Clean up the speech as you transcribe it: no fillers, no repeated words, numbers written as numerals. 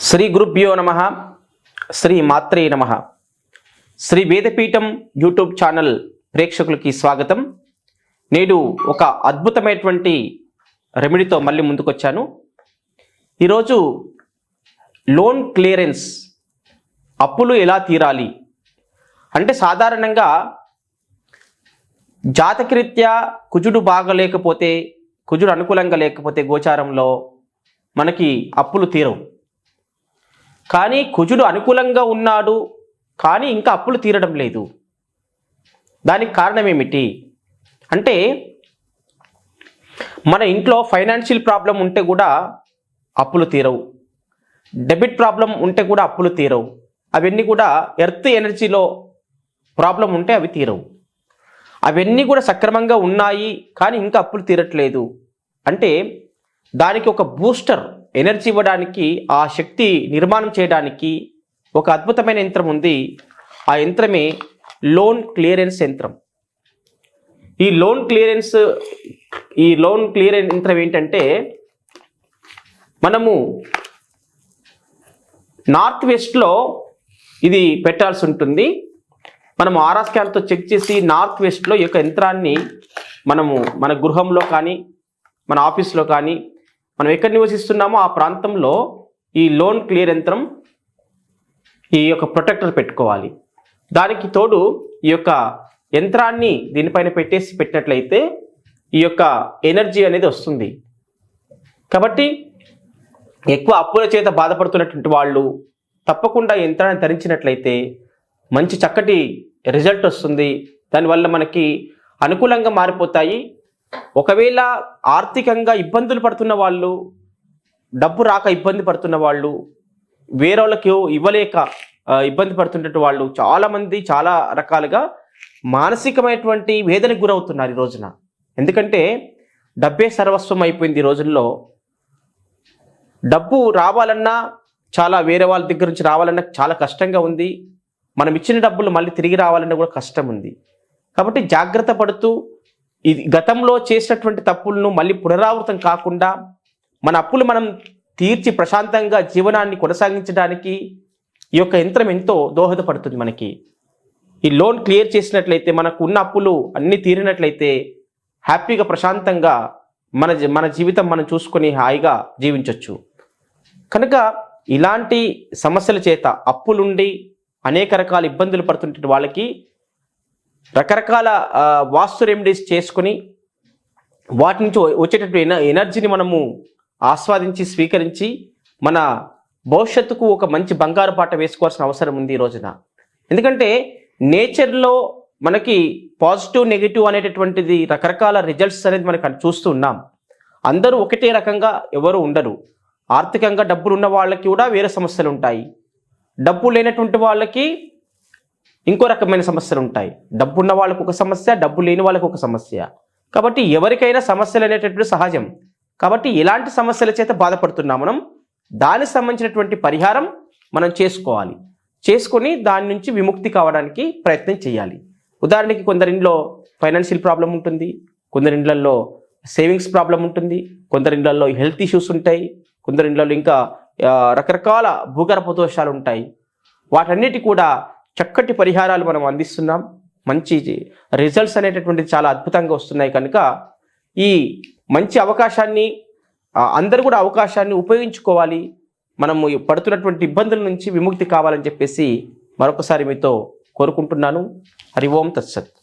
శ్రీ గురుభ్యో నమః. శ్రీ మాత్రే నమః. శ్రీ వేదపీఠం యూట్యూబ్ ఛానల్ ప్రేక్షకులకి స్వాగతం. నేడు ఒక అద్భుతమైనటువంటి రెమెడీతో మళ్ళీ ముందుకొచ్చాను. ఈరోజు లోన్ క్లియరెన్స్, అప్పులు ఎలా తీరాలి అంటే, సాధారణంగా జాతకరీత్యా కుజుడు బాగలేకపోతే, కుజుడు అనుకూలంగా లేకపోతే గోచారంలో మనకి అప్పులు తీరవు. కానీ కుజుడు అనుకూలంగా ఉన్నాడు, కానీ ఇంకా అప్పులు తీరడం లేదు. దానికి కారణం ఏమిటి అంటే, మన ఇంట్లో ఫైనాన్షియల్ ప్రాబ్లం ఉంటే కూడా అప్పులు తీరవు, డెబిట్ ప్రాబ్లం ఉంటే కూడా అప్పులు తీరవు. అవన్నీ కూడా ఎర్త్ ఎనర్జీలో ప్రాబ్లం ఉంటే అవి తీరవు. అవన్నీ కూడా సక్రమంగా ఉన్నాయి కానీ ఇంకా అప్పులు తీరట్లేదు అంటే, దానికి ఒక బూస్టర్ ఎనర్జీ ఇవ్వడానికి, ఆ శక్తి నిర్మాణం చేయడానికి ఒక అద్భుతమైన యంత్రం ఉంది. ఆ యంత్రమే లోన్ క్లియరెన్స్ యంత్రం. ఈ లోన్ క్లియరెన్స్ యంత్రం ఏంటంటే, మనము నార్త్ వెస్ట్లో ఇది పెట్టాల్సి ఉంటుంది. మనము ఆర్ఆ స్కాన్తో చెక్ చేసి నార్త్ వెస్ట్లో ఈ యొక్క యంత్రాన్ని మనము మన గృహంలో కానీ, మన ఆఫీస్లో కానీ, మనం ఎక్కడ నివసిస్తున్నామో ఆ ప్రాంతంలో ఈ లోన్ క్లియర్ యంత్రం, ఈ యొక్క ప్రొటెక్టర్ పెట్టుకోవాలి. దానికి తోడు ఈ యొక్క యంత్రాన్ని దీనిపైన పెట్టినట్లయితే ఈ యొక్క ఎనర్జీ అనేది వస్తుంది. కాబట్టి ఎక్కువ అప్పుల చేత బాధపడుతున్నటువంటి వాళ్ళు తప్పకుండా ఈ యంత్రాన్ని ధరించినట్లయితే మంచి చక్కటి రిజల్ట్ వస్తుంది. దానివల్ల మనకి అనుకూలంగా మారిపోతాయి. ఒకవేళ ఆర్థికంగా ఇబ్బందులు పడుతున్న వాళ్ళు, డబ్బు రాక ఇబ్బంది పడుతున్న వాళ్ళు, వేరే వాళ్ళకి ఇవ్వలేక ఇబ్బంది పడుతున్నటువంటి వాళ్ళు చాలామంది చాలా రకాలుగా మానసికమైనటువంటి వేదనకు గురవుతున్నారు ఈ రోజున. ఎందుకంటే డబ్బే సర్వస్వం అయిపోయింది. ఈ రోజుల్లో డబ్బు రావాలన్నా, చాలా వేరే వాళ్ళ దగ్గర నుంచి రావాలన్నా చాలా కష్టంగా ఉంది. మనం ఇచ్చిన డబ్బులు మళ్ళీ తిరిగి రావాలన్నా కూడా కష్టం ఉంది. కాబట్టి జాగ్రత్త పడుతూ, ఇది గతంలో చేసినటువంటి తప్పులను మళ్ళీ పునరావృతం కాకుండా మన అప్పులు మనం తీర్చి ప్రశాంతంగా జీవనాన్ని కొనసాగించడానికి ఈ యొక్క యంత్రం ఎంతో దోహదపడుతుంది మనకి. ఈ లోన్ క్లియర్ చేసినట్లయితే, మనకు ఉన్న అప్పులు అన్నీ తీరినట్లయితే హ్యాపీగా ప్రశాంతంగా మన జీవితం మనం చూసుకొని హాయిగా జీవించవచ్చు. కనుక ఇలాంటి సమస్యల చేత, అప్పులుండి అనేక రకాల ఇబ్బందులు పడుతుంటే వాళ్ళకి రకరకాల వాస్తు రెమెడీస్ చేసుకుని వాటి నుంచి వచ్చేటటువంటి ఎనర్జీని మనము ఆస్వాదించి స్వీకరించి మన భవిష్యత్తుకు ఒక మంచి బంగారు పాట వేసుకోవాల్సిన అవసరం ఉంది ఈ రోజున. ఎందుకంటే నేచర్లో మనకి పాజిటివ్, నెగిటివ్ అనేటటువంటిది రకరకాల రిజల్ట్స్ అనేది మనకి చూస్తూ ఉన్నాం. అందరూ ఒకటే రకంగా ఎవరు ఉండరు. ఆర్థికంగా డబ్బులు ఉన్న వాళ్ళకి కూడా వేరే సమస్యలు ఉంటాయి, డబ్బు లేనటువంటి వాళ్ళకి ఇంకో రకమైన సమస్యలు ఉంటాయి. డబ్బు ఉన్న వాళ్ళకు ఒక సమస్య, డబ్బు లేని వాళ్ళకు ఒక సమస్య. కాబట్టి ఎవరికైనా సమస్యలు అనేటటువంటి సహజం. కాబట్టి ఎలాంటి సమస్యల చేత బాధపడుతున్నాం మనం, దానికి సంబంధించినటువంటి పరిహారం మనం చేసుకోవాలి. చేసుకొని దాని నుంచి విముక్తి కావడానికి ప్రయత్నం చేయాలి. ఉదాహరణకి కొందరింట్లో ఫైనాన్షియల్ ప్రాబ్లం ఉంటుంది, కొందరిండ్లలో సేవింగ్స్ ప్రాబ్లం ఉంటుంది, కొందరిండ్లలో హెల్త్ ఇష్యూస్ ఉంటాయి, కొందరిండ్లలో ఇంకా రకరకాల భూగర్భ దోషాలు ఉంటాయి. వాటన్నిటి కూడా చక్కటి పరిహారాలు మనం అందిస్తున్నాం. మంచి రిజల్ట్స్ అనేటటువంటిది చాలా అద్భుతంగా వస్తున్నాయి. కనుక ఈ మంచి అవకాశాన్ని అందరూ కూడా అవకాశాన్ని ఉపయోగించుకోవాలి. మనము పడుతున్నటువంటి ఇబ్బందుల నుంచి విముక్తి కావాలని చెప్పేసి మరొకసారి మీతో కోరుకుంటున్నాను. హరి ఓం తత్సత్.